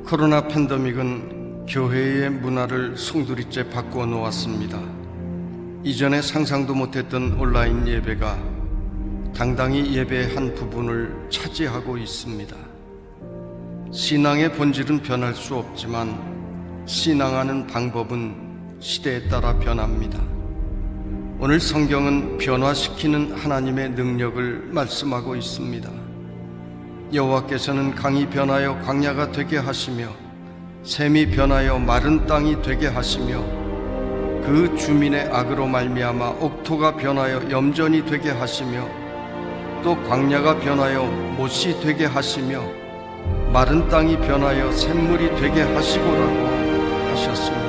코로나 팬데믹은 교회의 문화를 송두리째 바꾸어 놓았습니다. 이전에 상상도 못했던 온라인 예배가 당당히 예배의 한 부분을 차지하고 있습니다. 신앙의 본질은 변할 수 없지만 신앙하는 방법은 시대에 따라 변합니다. 오늘 성경은 변화시키는 하나님의 능력을 말씀하고 있습니다. 여호와께서는 강이 변하여 광야가 되게 하시며 샘이 변하여 마른 땅이 되게 하시며 그 주민의 악으로 말미암아 옥토가 변하여 염전이 되게 하시며 또 광야가 변하여 못이 되게 하시며 마른 땅이 변하여 샘물이 되게 하시고라고 하셨습니다.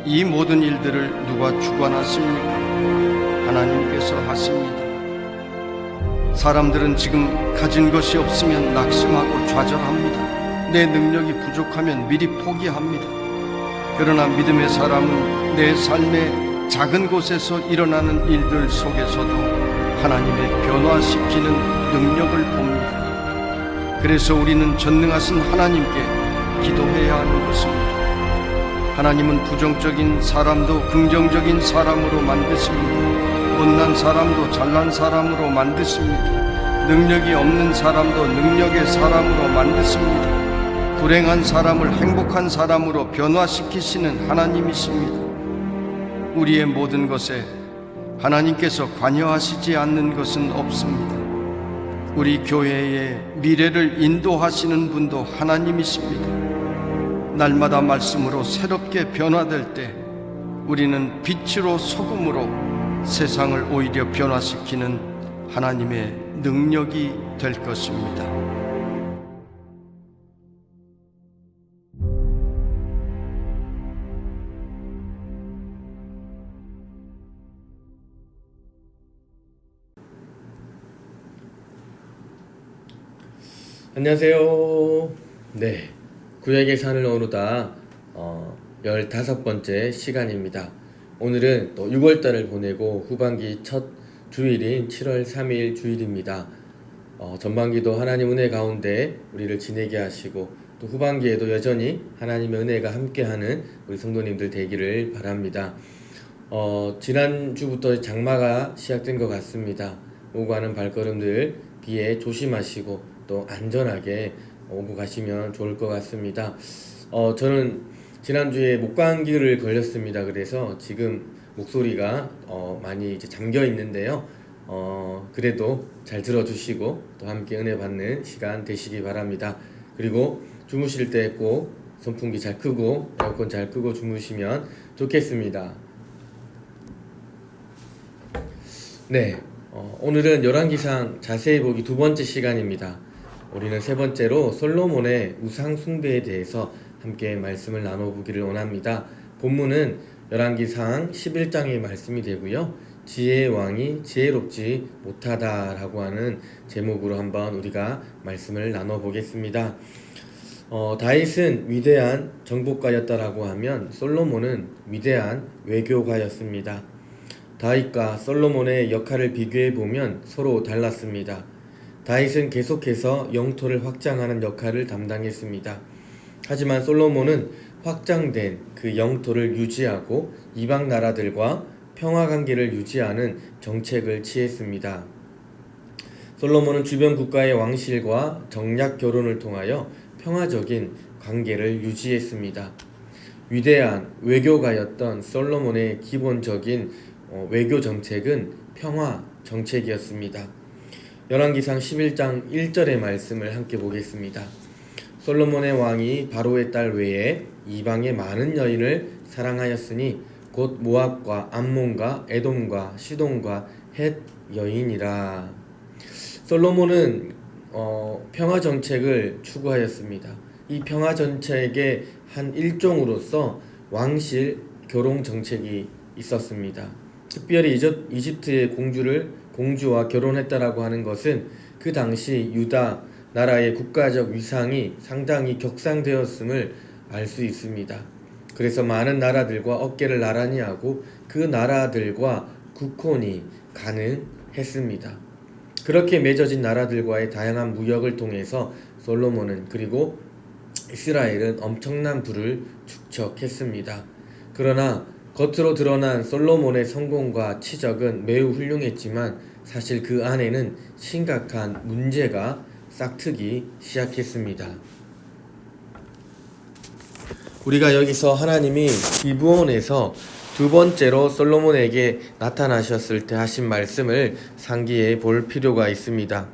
이 모든 일들을 누가 주관하십니까? 하나님께서 하십니다. 사람들은 지금 가진 것이 없으면 낙심하고 좌절합니다. 내 능력이 부족하면 미리 포기합니다. 그러나 믿음의 사람은 내 삶의 작은 곳에서 일어나는 일들 속에서도 하나님의 변화시키는 능력을 봅니다. 그래서 우리는 전능하신 하나님께 기도해야 하는 것입니다. 하나님은 부정적인 사람도 긍정적인 사람으로 만드십니다. 못난 사람도 잘난 사람으로 만드십니다. 능력이 없는 사람도 능력의 사람으로 만드십니다. 불행한 사람을 행복한 사람으로 변화시키시는 하나님이십니다. 우리의 모든 것에 하나님께서 관여하시지 않는 것은 없습니다. 우리 교회의 미래를 인도하시는 분도 하나님이십니다. 날마다 말씀으로 새롭게 변화될 때 우리는 빛으로 소금으로 세상을 오히려 변화시키는 하나님의 능력이 될 것입니다. 안녕하세요. 네, 구약의 산을 오르다 15번째 시간입니다. 오늘은 또 6월달을 보내고 후반기 첫 주일인 7월 3일 주일입니다. 전반기도 하나님 은혜 가운데 우리를 지내게 하시고 또 후반기에도 여전히 하나님의 은혜가 함께하는 우리 성도님들 되기를 바랍니다. 지난주부터 장마가 시작된 것 같습니다. 오고 가는 발걸음들 비에 조심하시고 또 안전하게 오고 가시면 좋을 것 같습니다. 저는 지난주에 목감기를 걸렸습니다. 그래서 지금 목소리가 많이 이제 잠겨 있는데요. 그래도 잘 들어주시고 또 함께 은혜 받는 시간 되시기 바랍니다. 그리고 주무실 때 꼭 선풍기 잘 끄고 에어컨 잘 끄고 주무시면 좋겠습니다. 네, 오늘은 열왕기상 자세히 보기 2번째 시간입니다. 우리는 3번째로 솔로몬의 우상 숭배에 대해서 함께 말씀을 나눠보기를 원합니다. 본문은 열왕기상 11장의 말씀이 되고요. 지혜의 왕이 지혜롭지 못하다라고 하는 제목으로 한번 우리가 말씀을 나눠보겠습니다. 다윗은 위대한 정복가였다라고 하면 솔로몬은 위대한 외교가였습니다. 다윗과 솔로몬의 역할을 비교해보면 서로 달랐습니다. 다윗은 계속해서 영토를 확장하는 역할을 담당했습니다. 하지만 솔로몬은 확장된 그 영토를 유지하고 이방 나라들과 평화관계를 유지하는 정책을 취했습니다. 솔로몬은 주변 국가의 왕실과 정략 결혼을 통하여 평화적인 관계를 유지했습니다. 위대한 외교가였던 솔로몬의 기본적인 외교 정책은 평화 정책이었습니다. 열왕기상 11장 1절의 말씀을 함께 보겠습니다. 솔로몬의 왕이 바로의 딸 외에 이방의 많은 여인을 사랑하였으니 곧 모압과 암몬과 에돔과 시돈과 헷 여인이라. 솔로몬은 평화 정책을 추구하였습니다. 이 평화 정책의 한 일종으로서 왕실 결혼 정책이 있었습니다. 특별히 이집트의 공주와 결혼했다라고 하는 것은 그 당시 유다 나라의 국가적 위상이 상당히 격상되었음을 알 수 있습니다. 그래서 많은 나라들과 어깨를 나란히 하고 그 나라들과 국혼이 가능했습니다. 그렇게 맺어진 나라들과의 다양한 무역을 통해서 솔로몬은 그리고 이스라엘은 엄청난 부를 축적했습니다. 그러나 겉으로 드러난 솔로몬의 성공과 치적은 매우 훌륭했지만 사실 그 안에는 심각한 문제가 싹트기 시작했습니다. 우리가 여기서 하나님이 기브온에서 두 번째로 솔로몬에게 나타나셨을 때 하신 말씀을 상기해 볼 필요가 있습니다.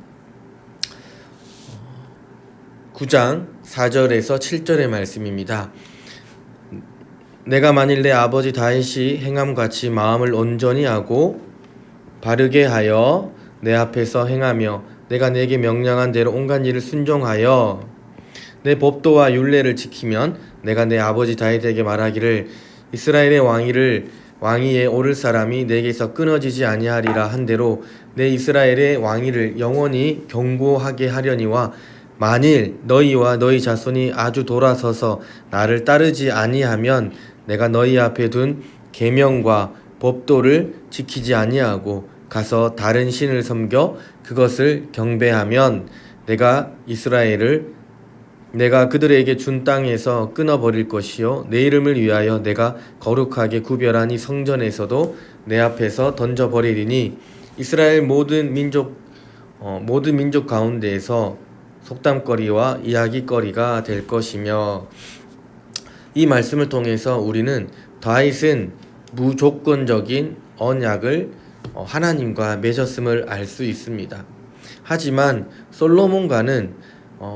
9장 4절에서 7절의 말씀입니다. 내가 만일 내 아버지 다윗이 행함같이 마음을 온전히 하고 바르게 하여 내 앞에서 행하며 내가 내게 명령한 대로 온갖 일을 순종하여 내 법도와 율례를 지키면 내가 내 아버지 다윗에게 말하기를 이스라엘의 왕위에 오를 사람이 내게서 끊어지지 아니하리라 한 대로 내 이스라엘의 왕위를 영원히 경고하게 하려니와 만일 너희와 너희 자손이 아주 돌아서서 나를 따르지 아니하면 내가 너희 앞에 둔 계명과 법도를 지키지 아니하고 가서 다른 신을 섬겨 그것을 경배하면 내가 이스라엘을 내가 그들에게 준 땅에서 끊어버릴 것이요 내 이름을 위하여 내가 거룩하게 구별한 이 성전에서도 내 앞에서 던져버리리니 이스라엘 모든 민족 가운데에서 속담거리와 이야기거리가 될 것이며 이 말씀을 통해서 우리는 다윗은 무조건적인 언약을 하나님과 맺었음을 알 수 있습니다. 하지만 솔로몬과는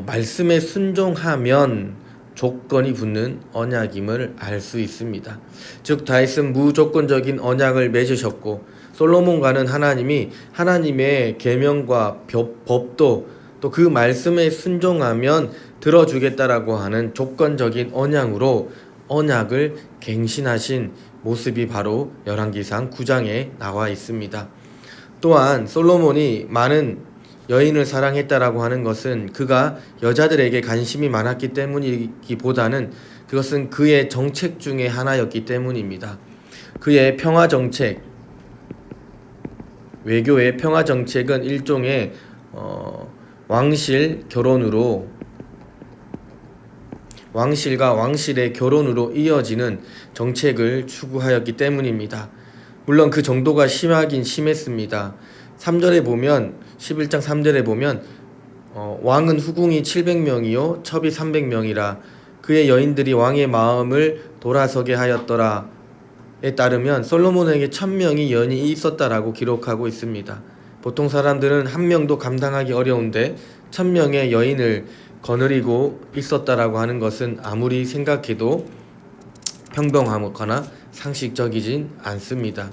말씀에 순종하면 조건이 붙는 언약임을 알 수 있습니다. 즉 다윗은 무조건적인 언약을 맺으셨고 솔로몬과는 하나님이 하나님의 계명과 법도 또 그 말씀에 순종하면 들어주겠다라고 하는 조건적인 언약으로 언약을 갱신하신 모습이 바로 열왕기상 9장에 나와 있습니다. 또한 솔로몬이 많은 여인을 사랑했다라고 하는 것은 그가 여자들에게 관심이 많았기 때문이기보다는 그것은 그의 정책 중에 하나였기 때문입니다. 그의 평화 정책, 외교의 평화 정책은 일종의 왕실과 왕실의 결혼으로 이어지는 정책을 추구하였기 때문입니다. 물론 그 정도가 심하긴 심했습니다. 3절에 보면 11장 3절에 보면 왕은 후궁이 700명이요 첩이 300명이라 그의 여인들이 왕의 마음을 돌아서게 하였더라에 따르면 솔로몬에게 1000명이 여인이 있었다라고 기록하고 있습니다. 보통 사람들은 한 명도 감당하기 어려운데 1000명의 여인을 거느리고 있었다라고 하는 것은 아무리 생각해도 평범하거나 상식적이진 않습니다.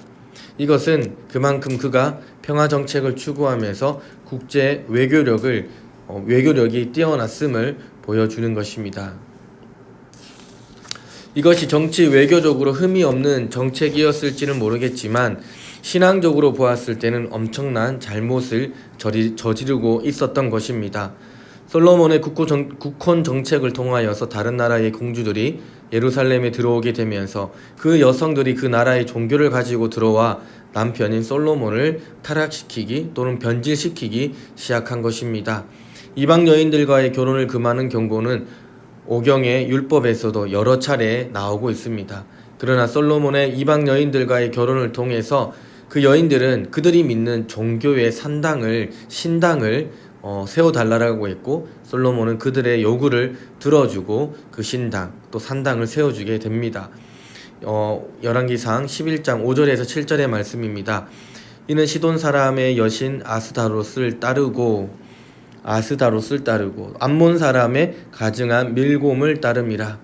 이것은 그만큼 그가 평화 정책을 추구하면서 국제 외교력이 뛰어났음을 보여주는 것입니다. 이것이 정치 외교적으로 흠이 없는 정책이었을지는 모르겠지만 신앙적으로 보았을 때는 엄청난 잘못을 저지르고 있었던 것입니다. 솔로몬의 국혼 정책을 통하여서 다른 나라의 공주들이 예루살렘에 들어오게 되면서 그 여성들이 그 나라의 종교를 가지고 들어와 남편인 솔로몬을 타락시키기 또는 변질시키기 시작한 것입니다. 이방 여인들과의 결혼을 금하는 경고는 오경의 율법에서도 여러 차례 나오고 있습니다. 그러나 솔로몬의 이방 여인들과의 결혼을 통해서 그 여인들은 그들이 믿는 종교의 신당을 세워달라고 했고 솔로몬은 그들의 요구를 들어주고 그 신당 또 산당을 세워주게 됩니다. 열왕기상 11장 5절에서 7절의 말씀입니다. 이는 시돈 사람의 여신 아스다롯을 따르고 암몬 사람의 가증한 밀곰을 따름이라.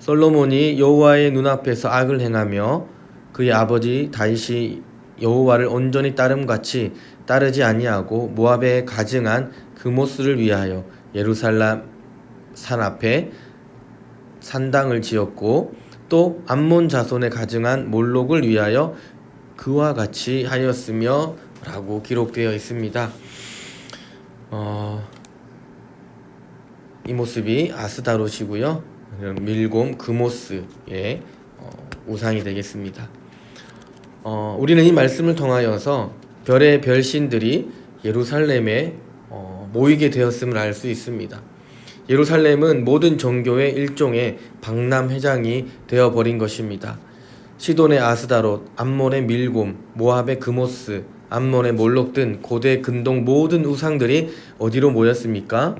솔로몬이 여호와의 눈앞에서 악을 행하며 그의 아버지 다윗이 여호와를 온전히 따름같이 따르지 아니하고 모압에 가증한 그모스를 위하여 예루살렘 산 앞에 산당을 지었고 또 암몬 자손에 가증한 몰록을 위하여 그와 같이 하였으며 라고 기록되어 있습니다. 이 모습이 아스다롯이고요. 밀곰 그모스의 우상이 되겠습니다. 우리는 이 말씀을 통하여서 별의 별신들이 예루살렘에 모이게 되었음을 알 수 있습니다. 예루살렘은 모든 종교의 일종의 박람회장이 되어버린 것입니다. 시돈의 아스다롯, 암몬의 밀곰, 모압의 그모스, 암몬의 몰록 등 고대 근동 모든 우상들이 어디로 모였습니까?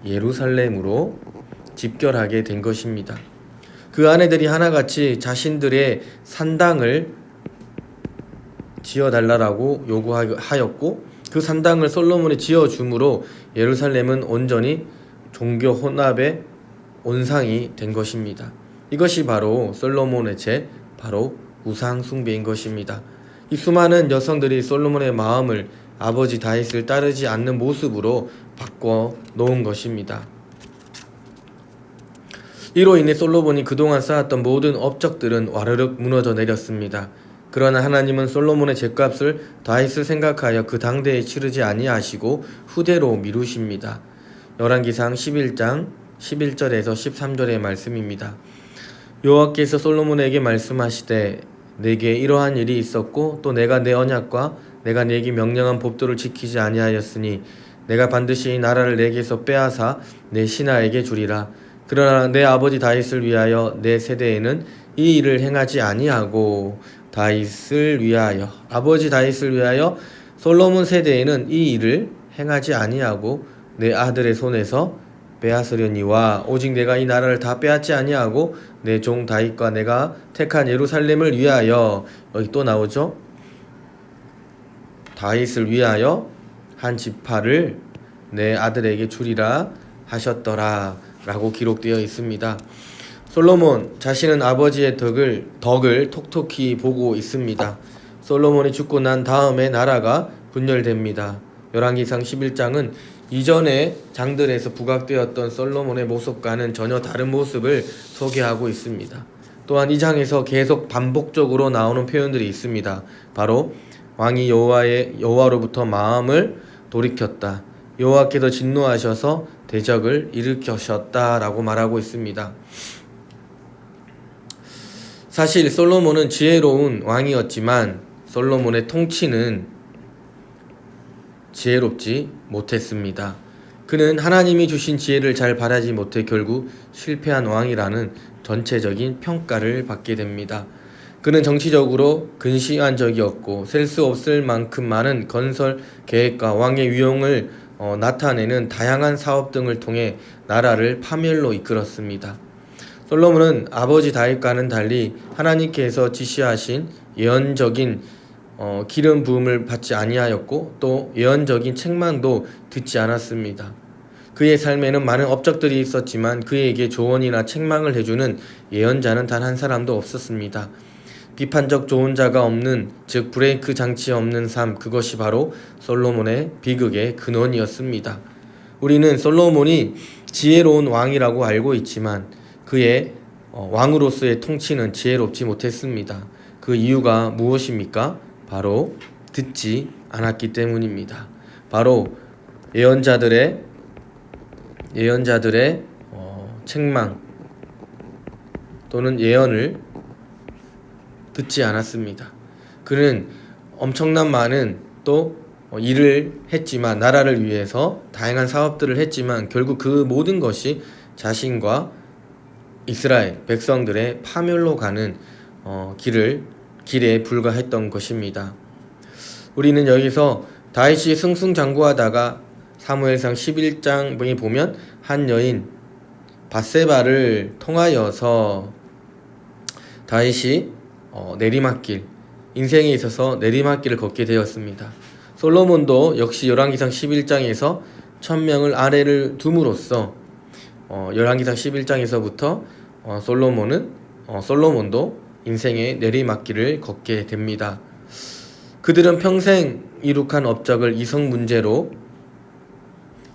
예루살렘으로 집결하게 된 것입니다. 그 아내들이 하나같이 자신들의 산당을 지어달라고 요구하였고 그 산당을 솔로몬이 지어줌으로 예루살렘은 온전히 종교 혼합의 온상이 된 것입니다. 이것이 바로 솔로몬의 죄, 바로 우상 숭배인 것입니다. 이 수많은 여성들이 솔로몬의 마음을 아버지 다윗을 따르지 않는 모습으로 바꿔 놓은 것입니다. 이로 인해 솔로몬이 그동안 쌓았던 모든 업적들은 와르륵 무너져 내렸습니다. 그러나 하나님은 솔로몬의 죗값을 다윗을 생각하여 그 당대에 치르지 아니하시고 후대로 미루십니다. 열왕기상 11장 11절에서 13절의 말씀입니다. 여호와께서 솔로몬에게 말씀하시되 내게 이러한 일이 있었고 또 내가 내 언약과 내가 네게 명령한 법도를 지키지 아니하였으니 내가 반드시 이 나라를 내게서 빼앗아 내 신하에게 주리라. 그러나 내 아버지 다윗을 위하여 내 세대에는 이 일을 행하지 아니하고 다윗을 위하여 아버지 다윗을 위하여 솔로몬 세대에는 이 일을 행하지 아니하고 내 아들의 손에서 빼앗으려니와 오직 내가 이 나라를 다 빼앗지 아니하고 내 종 다윗과 내가 택한 예루살렘을 위하여 여기 또 나오죠. 다윗을 위하여 한 지파를 내 아들에게 주리라 하셨더라 라고 기록되어 있습니다. 솔로몬 자신은 아버지의 덕을 톡톡히 보고 있습니다. 솔로몬이 죽고 난 다음에 나라가 분열됩니다. 열왕기상 11장은 이전의 장들에서 부각되었던 솔로몬의 모습과는 전혀 다른 모습을 소개하고 있습니다. 또한 이 장에서 계속 반복적으로 나오는 표현들이 있습니다. 바로 왕이 여호와로부터 마음을 돌이켰다. 여호와께서 진노하셔서 대적을 일으키셨다라고 말하고 있습니다. 사실 솔로몬은 지혜로운 왕이었지만 솔로몬의 통치는 지혜롭지 못했습니다. 그는 하나님이 주신 지혜를 잘 바라지 못해 결국 실패한 왕이라는 전체적인 평가를 받게 됩니다. 그는 정치적으로 근시한 적이 없고 셀 수 없을 만큼 많은 건설 계획과 왕의 위용을 나타내는 다양한 사업 등을 통해 나라를 파멸로 이끌었습니다. 솔로몬은 아버지 다윗과는 달리 하나님께서 지시하신 예언적인 기름 부음을 받지 아니하였고 또 예언적인 책망도 듣지 않았습니다. 그의 삶에는 많은 업적들이 있었지만 그에게 조언이나 책망을 해주는 예언자는 단 한 사람도 없었습니다. 비판적 조언자가 없는, 즉 브레이크 장치 없는 삶, 그것이 바로 솔로몬의 비극의 근원이었습니다. 우리는 솔로몬이 지혜로운 왕이라고 알고 있지만 그의 왕으로서의 통치는 지혜롭지 못했습니다. 그 이유가 무엇입니까? 바로 듣지 않았기 때문입니다. 바로 예언자들의 책망 또는 예언을 듣지 않았습니다. 그는 엄청난 많은 또 일을 했지만 나라를 위해서 다양한 사업들을 했지만 결국 그 모든 것이 자신과 이스라엘 백성들의 파멸로 가는 길에 불과했던 것입니다. 우리는 여기서 다윗이 승승장구하다가 사무엘상 11장에 보면 한 여인 밧세바를 통하여서 다윗이 내리막길, 인생에 있어서 내리막길을 걷게 되었습니다. 솔로몬도 역시 열왕기상 11장에서 1000명을 아래를 둠으로써 열왕기상 11장에서부터 솔로몬도 인생의 내리막길을 걷게 됩니다. 그들은 평생 이룩한 업적을 이성 문제로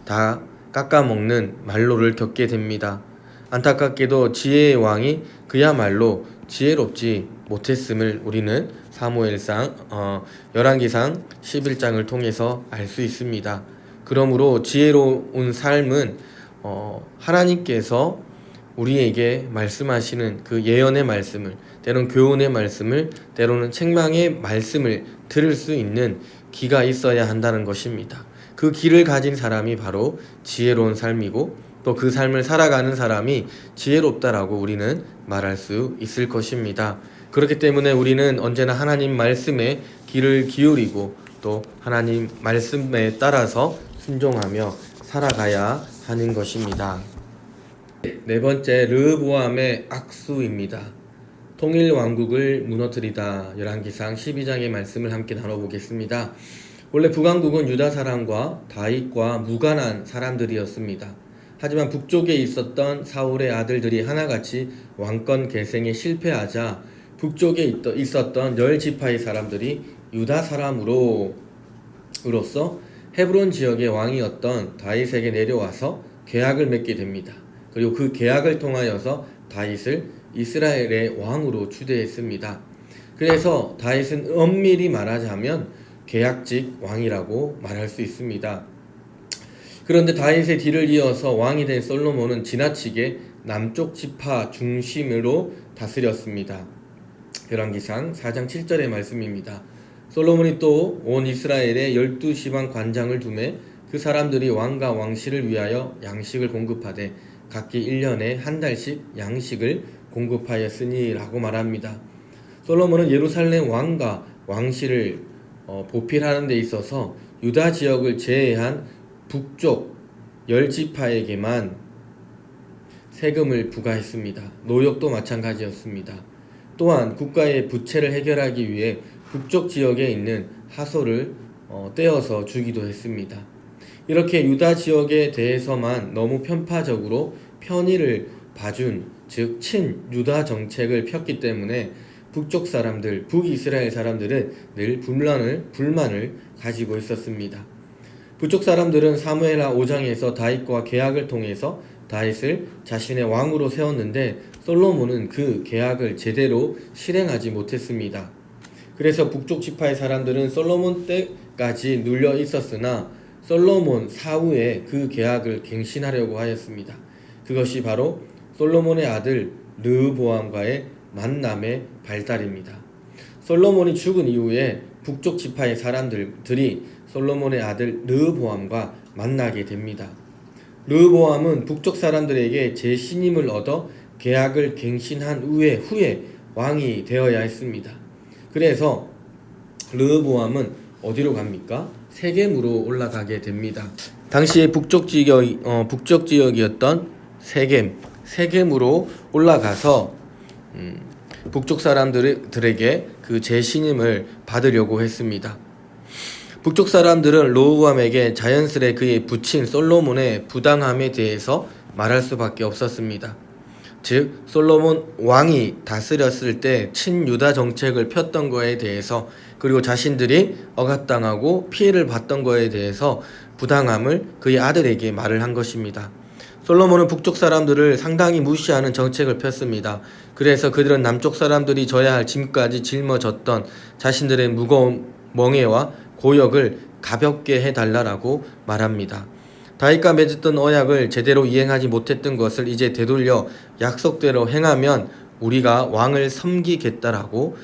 다 깎아먹는 말로를 겪게 됩니다. 안타깝게도 지혜의 왕이 그야말로 지혜롭지 못했음을 우리는 열왕기상 11장을 통해서 알 수 있습니다. 그러므로 지혜로운 삶은 하나님께서 우리에게 말씀하시는 그 예언의 말씀을, 때로는 교훈의 말씀을, 때로는 책망의 말씀을 들을 수 있는 귀가 있어야 한다는 것입니다. 그 길을 가진 사람이 바로 지혜로운 삶이고 또 그 삶을 살아가는 사람이 지혜롭다라고 우리는 말할 수 있을 것입니다. 그렇기 때문에 우리는 언제나 하나님 말씀에 귀를 기울이고 또 하나님 말씀에 따라서 순종하며 살아가야 하는 것입니다. 네 번째, 르호보암의 악수입니다. 통일 왕국을 무너뜨리다. 열왕기상 12장의 말씀을 함께 나눠보겠습니다. 원래 북왕국은 유다 사람과 다윗과 무관한 사람들이었습니다. 하지만 북쪽에 있었던 사울의 아들들이 하나같이 왕권 계승에 실패하자 북쪽에 있었던 10지파의 사람들이 유다 사람으로서 헤브론 지역의 왕이었던 다윗에게 내려와서 계약을 맺게 됩니다. 그리고 그 계약을 통하여서 다윗을 이스라엘의 왕으로 추대했습니다. 그래서 다윗은 엄밀히 말하자면 계약직 왕이라고 말할 수 있습니다. 그런데 다윗의 뒤를 이어서 왕이 된 솔로몬은 지나치게 남쪽 지파 중심으로 다스렸습니다. 열왕기상 4장 7절의 말씀입니다. 솔로몬이 또 온 이스라엘에 12지방 관장을 두매 그 사람들이 왕과 왕실을 위하여 양식을 공급하되 각기 1년에 한 달씩 양식을 공급하였으니 라고 말합니다. 솔로몬은 예루살렘 왕과 왕실을 보필하는 데 있어서 유다 지역을 제외한 북쪽 10지파에게만 세금을 부과했습니다. 노역도 마찬가지였습니다. 또한 국가의 부채를 해결하기 위해 북쪽 지역에 있는 하소를 떼어서 주기도 했습니다. 이렇게 유다 지역에 대해서만 너무 편파적으로 편의를 봐준, 즉 친유다 정책을 폈기 때문에 북쪽 사람들, 북이스라엘 사람들은 늘 불만을 가지고 있었습니다. 북쪽 사람들은 사무엘하 5장에서 다윗과 계약을 통해서 다윗을 자신의 왕으로 세웠는데 솔로몬은 그 계약을 제대로 실행하지 못했습니다. 그래서 북쪽 지파의 사람들은 솔로몬 때까지 눌려 있었으나 솔로몬 사후에 그 계약을 갱신하려고 하였습니다. 그것이 바로 솔로몬의 아들 르호보암과의 만남의 발달입니다. 솔로몬이 죽은 이후에 북쪽 지파의 사람들이 솔로몬의 아들 르호보암과 만나게 됩니다. 르호보암은 북쪽 사람들에게 재신임을 얻어 계약을 갱신한 후에 왕이 되어야 했습니다. 그래서 르호보암은 어디로 갑니까? 세겜으로 올라가게 됩니다. 당시에 북쪽 지역이었던 세겜으로 올라가서 북쪽 사람들에게 그 재신임을 받으려고 했습니다. 북쪽 사람들은 르호보암에게 자연스레 그의 부친 솔로몬의 부당함에 대해서 말할 수밖에 없었습니다. 즉 솔로몬 왕이 다스렸을 때 친유다 정책을 폈던 거에 대해서 그리고 자신들이 억압당하고 피해를 봤던 거에 대해서 부당함을 그의 아들에게 말을 한 것입니다. 솔로몬은 북쪽 사람들을 상당히 무시하는 정책을 폈습니다. 그래서 그들은 남쪽 사람들이 져야 할 짐까지 짊어졌던 자신들의 무거운 멍에와 고역을 가볍게 해달라고 말합니다. 다윗과 맺었던 언약을 제대로 이행하지 못했던 것을 이제 되돌려 약속대로 행하면 우리가 왕을 섬기겠다라고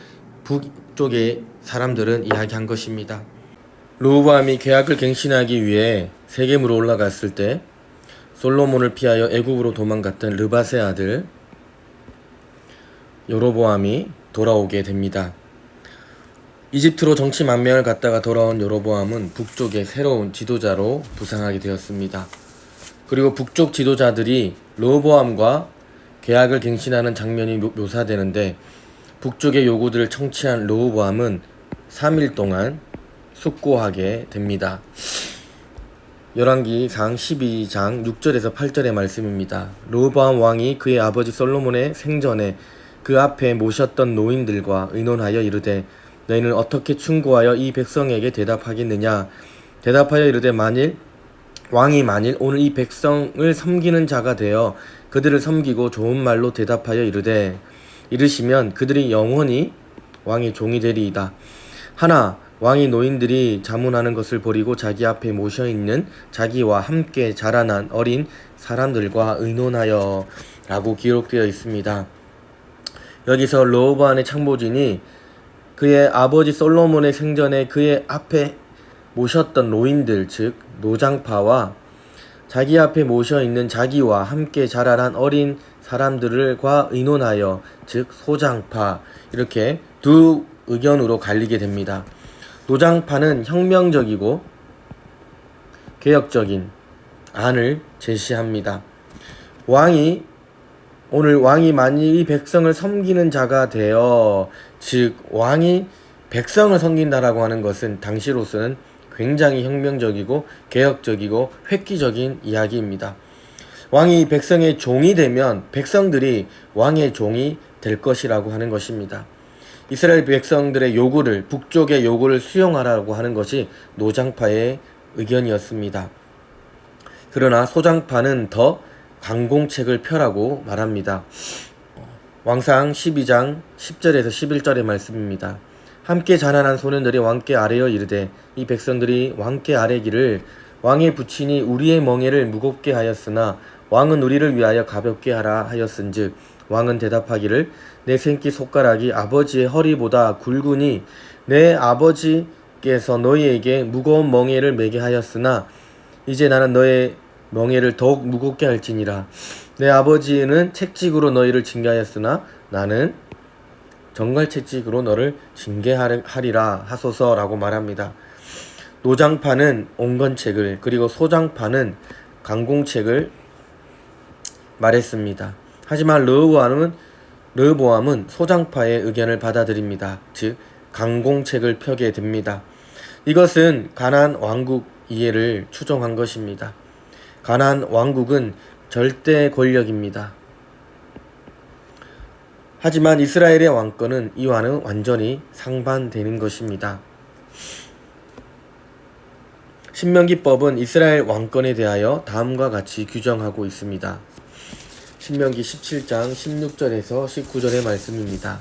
북쪽의 사람들은 이야기한 것입니다. 르호보암이 계약을 갱신하기 위해 세겜으로 올라갔을 때 솔로몬을 피하여 애굽으로 도망갔던 르밧의 아들 여로보암이 돌아오게 됩니다. 이집트로 정치 만명을 갔다가 돌아온 여로보암은 북쪽의 새로운 지도자로 부상하게 되었습니다. 그리고 북쪽 지도자들이 르호보암과 계약을 갱신하는 장면이 묘사되는데 북쪽의 요구들을 청취한 르호보암은 3일 동안 숙고하게 됩니다. 열왕기상 12장 6절에서 8절의 말씀입니다. 르호보암 왕이 그의 아버지 솔로몬의 생전에 그 앞에 모셨던 노인들과 의논하여 이르되 너희는 어떻게 충고하여 이 백성에게 대답하겠느냐. 대답하여 이르되 왕이 만일 오늘 이 백성을 섬기는 자가 되어 그들을 섬기고 좋은 말로 대답하여 이르시면 그들이 영원히 왕의 종이 되리이다. 하나 왕이 노인들이 자문하는 것을 버리고 자기 앞에 모셔있는 자기와 함께 자라난 어린 사람들과 의논하여 라고 기록되어 있습니다. 여기서 르호보암의 참모진이 그의 아버지 솔로몬의 생전에 그의 앞에 모셨던 노인들, 즉 노장파와 자기 앞에 모셔 있는 자기와 함께 자라난 어린 사람들과 의논하여, 즉 소장파, 이렇게 두 의견으로 갈리게 됩니다. 노장파는 혁명적이고 개혁적인 안을 제시합니다. 오늘 왕이 만일 이 백성을 섬기는 자가 되어, 즉 왕이 백성을 섬긴다라고 하는 것은 당시로서는 굉장히 혁명적이고 개혁적이고 획기적인 이야기입니다. 왕이 백성의 종이 되면 백성들이 왕의 종이 될 것이라고 하는 것입니다. 이스라엘 백성들의 요구를, 북쪽의 요구를 수용하라고 하는 것이 노장파의 의견이었습니다. 그러나 소장파는 더 강공책을 펴라고 말합니다. 왕상 12장 10절에서 11절의 말씀입니다. 함께 자라난 소년들이 왕께 아뢰어 이르되, 이 백성들이 왕께 아뢰기를, 왕의 부친이 우리의 멍에를 무겁게 하였으나 왕은 우리를 위하여 가볍게 하라 하였은즉, 왕은 대답하기를, 내 생기 손가락이 아버지의 허리보다 굵으니 내 아버지께서 너희에게 무거운 멍에를 매게 하였으나 이제 나는 너의 멍에를 더욱 무겁게 할지니라. 내 아버지는 채찍으로 너희를 징계하였으나 나는 정갈 채찍으로 너를 징계하리라 하소서라고 말합니다. 노장파는 온건책을, 그리고 소장파는 강공책을 말했습니다. 하지만 르호보암은 소장파의 의견을 받아들입니다. 즉 강공책을 펴게 됩니다. 이것은 가나안 왕국 이해를 추종한 것입니다. 가나안 왕국은 절대 권력입니다. 하지만 이스라엘의 왕권은 이와는 완전히 상반되는 것입니다. 신명기법은 이스라엘 왕권에 대하여 다음과 같이 규정하고 있습니다. 신명기 17장 16절에서 19절의 말씀입니다.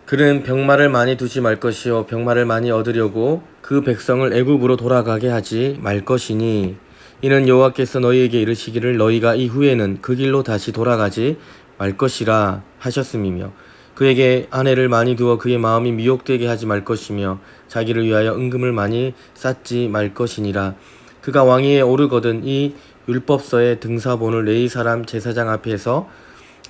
그는 병마를 많이 두지 말 것이요 병마를 많이 얻으려고 그 백성을 애굽으로 돌아가게 하지 말 것이니, 이는 여호와께서 너희에게 이르시기를 너희가 이후에는 그 길로 다시 돌아가지 말 것이라 하셨음이며, 그에게 아내를 많이 두어 그의 마음이 미혹되게 하지 말 것이며 자기를 위하여 은금을 많이 쌓지 말 것이니라. 그가 왕위에 오르거든 이 율법서의 등사본을 레위 사람 제사장 앞에서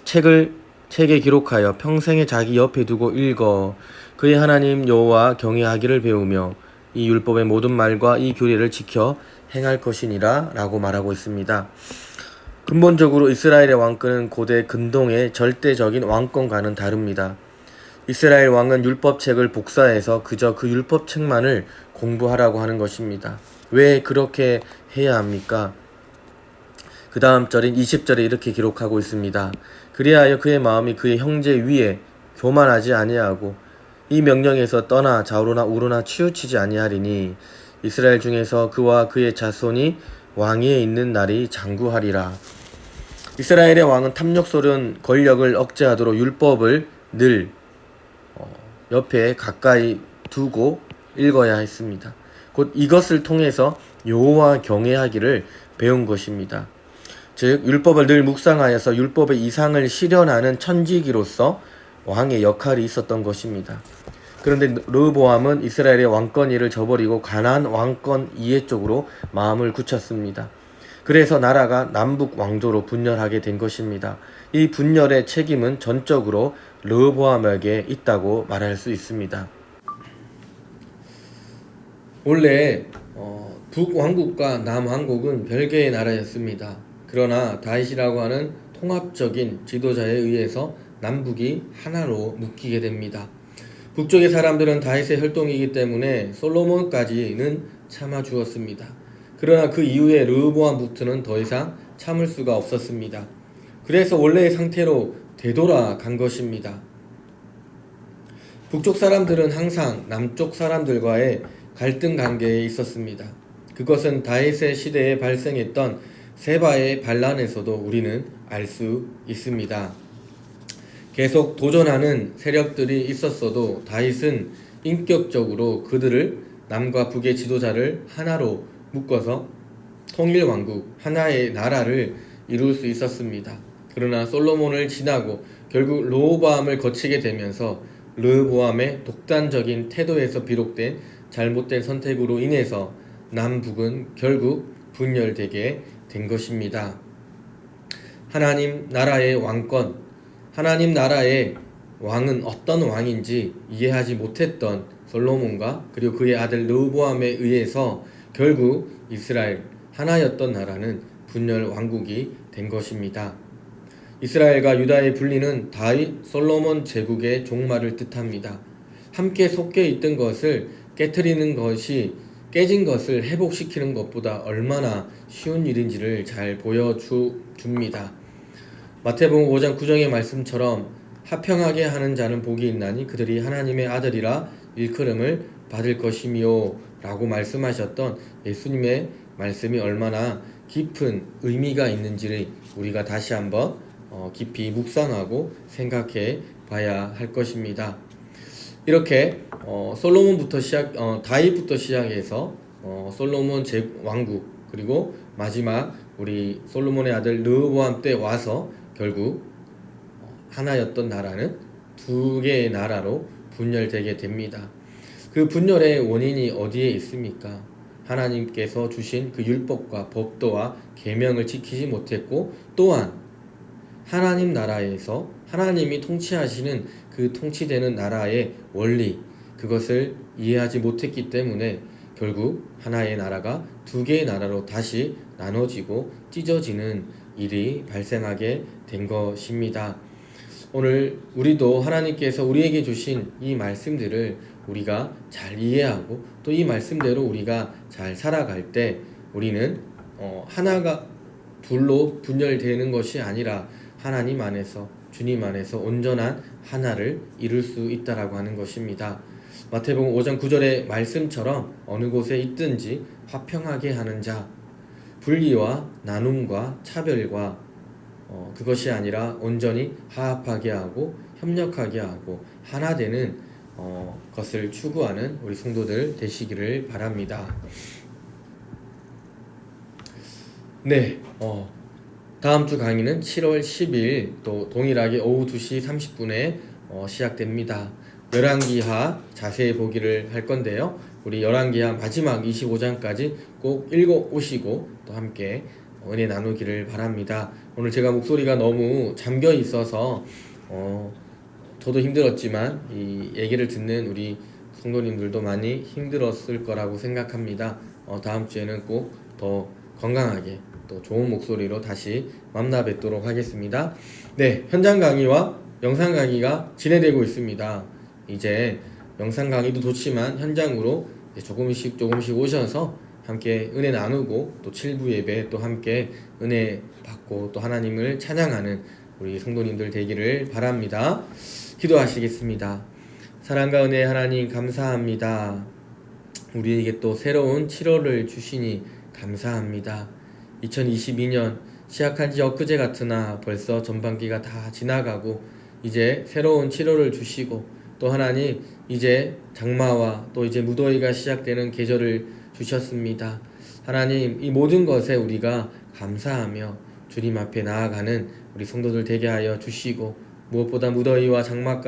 책에 기록하여 평생에 자기 옆에 두고 읽어 그의 하나님 여호와 경외하기를 배우며 이 율법의 모든 말과 이 규례를 지켜 행할 것이니라 라고 말하고 있습니다. 근본적으로 이스라엘의 왕권은 고대 근동의 절대적인 왕권과는 다릅니다. 이스라엘 왕은 율법책을 복사해서 그저 그 율법책만을 공부하라고 하는 것입니다. 왜 그렇게 해야 합니까? 그 다음 절인 20절에 이렇게 기록하고 있습니다. 그리하여 그의 마음이 그의 형제 위에 교만하지 아니하고 이 명령에서 떠나 좌우로나 우로나 치우치지 아니하리니 이스라엘 중에서 그와 그의 자손이 왕위에 있는 날이 장구하리라. 이스라엘의 왕은 탐욕스러운 권력을 억제하도록 율법을 늘 옆에 가까이 두고 읽어야 했습니다. 곧 이것을 통해서 여호와 경외하기를 배운 것입니다. 즉 율법을 늘 묵상하여서 율법의 이상을 실현하는 천지기로서 왕의 역할이 있었던 것입니다. 그런데 르호보암은 이스라엘의 왕권위를 저버리고 가나안 왕권 이해 쪽으로 마음을 굳혔습니다. 그래서 나라가 남북 왕조로 분열하게 된 것입니다. 이 분열의 책임은 전적으로 르호보암에게 있다고 말할 수 있습니다. 원래 북왕국과 남왕국은 별개의 나라였습니다. 그러나 다윗이라고 하는 통합적인 지도자에 의해서 남북이 하나로 묶이게 됩니다. 북쪽의 사람들은 다윗의 혈통이기 때문에 솔로몬까지는 참아주었습니다. 그러나 그 이후에 르호보암부터는 더 이상 참을 수가 없었습니다. 그래서 원래의 상태로 되돌아간 것입니다. 북쪽 사람들은 항상 남쪽 사람들과의 갈등 관계에 있었습니다. 그것은 다윗의 시대에 발생했던 세바의 반란에서도 우리는 알 수 있습니다. 계속 도전하는 세력들이 있었어도 다윗은 인격적으로 그들을 남과 북의 지도자를 하나로 묶어서 통일왕국, 하나의 나라를 이룰 수 있었습니다. 그러나 솔로몬을 지나고 결국 르호보암을 거치게 되면서 르호보암의 독단적인 태도에서 비롯된 잘못된 선택으로 인해서 남북은 결국 분열되게 된 것입니다. 하나님 나라의 왕권, 하나님 나라의 왕은 어떤 왕인지 이해하지 못했던 솔로몬과 그리고 그의 아들 르호보암에 의해서 결국 이스라엘 하나였던 나라는 분열 왕국이 된 것입니다. 이스라엘과 유다의 분리는 다윗 솔로몬 제국의 종말을 뜻합니다. 함께 섞여 있던 것을 깨트리는 것이 깨진 것을 회복시키는 것보다 얼마나 쉬운 일인지를 잘 보여줍니다. 마태복음 5장 9절의 말씀처럼 화평하게 하는 자는 복이 있나니 그들이 하나님의 아들이라 일컬음을 받을 것이미요 라고 말씀하셨던 예수님의 말씀이 얼마나 깊은 의미가 있는지를 우리가 다시 한번 깊이 묵상하고 생각해 봐야 할 것입니다. 이렇게 다윗부터 시작해서 솔로몬 왕국 그리고 마지막 우리 솔로몬의 아들 르호보암 때 와서 결국 하나였던 나라는 두 개의 나라로 분열되게 됩니다. 그 분열의 원인이 어디에 있습니까? 하나님께서 주신 그 율법과 법도와 계명을 지키지 못했고 또한 하나님 나라에서 하나님이 통치하시는 그 통치되는 나라의 원리 그것을 이해하지 못했기 때문에 결국 하나의 나라가 두 개의 나라로 다시 나눠지고 찢어지는 일이 발생하게 된 것입니다. 오늘 우리도 하나님께서 우리에게 주신 이 말씀들을 우리가 잘 이해하고 또 이 말씀대로 우리가 잘 살아갈 때 우리는 하나가 둘로 분열되는 것이 아니라 하나님 안에서 주님 안에서 온전한 하나를 이룰 수 있다라고 하는 것입니다. 마태복음 5장 9절의 말씀처럼 어느 곳에 있든지 화평하게 하는 자, 분리와 나눔과 차별과 그것이 아니라 온전히 화합하게 하고 협력하게 하고 하나 되는 것을 추구하는 우리 성도들 되시기를 바랍니다. 네, 다음 주 강의는 7월 10일 또 동일하게 오후 2시 30분에 시작됩니다. 열왕기하 자세히 보기를 할 건데요. 우리 열왕기하 마지막 25장까지 꼭 읽어 오시고 또 함께 은혜 나누기를 바랍니다. 오늘 제가 목소리가 너무 잠겨 있어서 저도 힘들었지만 이 얘기를 듣는 우리 성도님들도 많이 힘들었을 거라고 생각합니다. 다음 주에는 꼭 더 건강하게 또 좋은 목소리로 다시 만나 뵙도록 하겠습니다. 네, 현장 강의와 영상 강의가 진행되고 있습니다. 이제 영상 강의도 좋지만 현장으로 조금씩 오셔서 함께 은혜 나누고 또 7부 예배 또 함께 은혜 받고 또 하나님을 찬양하는 우리 성도님들 되기를 바랍니다. 기도하시겠습니다. 사랑과 은혜 하나님 감사합니다. 우리에게 또 새로운 7월을 주시니 감사합니다. 2022년 시작한 지 엊그제 같으나 벌써 전반기가 다 지나가고 이제 새로운 7월을 주시고 또 하나님 이제 장마와 또 이제 무더위가 시작되는 계절을 주셨습니다. 하나님 이 모든 것에 우리가 감사하며 주님 앞에 나아가는 우리 성도들 되게 하여 주시고 무엇보다 무더위와 장마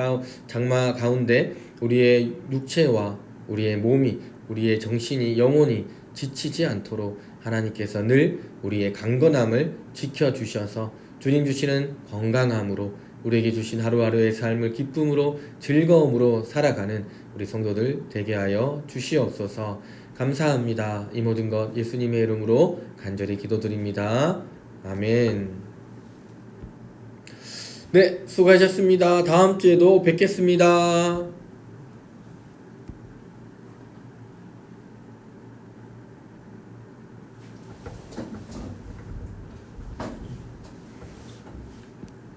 가운데 우리의 육체와 우리의 몸이 우리의 정신이 영혼이 지치지 않도록 하나님께서 늘 우리의 강건함을 지켜주셔서 주님 주시는 건강함으로 우리에게 주신 하루하루의 삶을 기쁨으로 즐거움으로 살아가는 우리 성도들 되게 하여 주시옵소서. 감사합니다. 이 모든 것 예수님의 이름으로 간절히 기도드립니다. 아멘. 네, 수고하셨습니다. 다음 주에도 뵙겠습니다.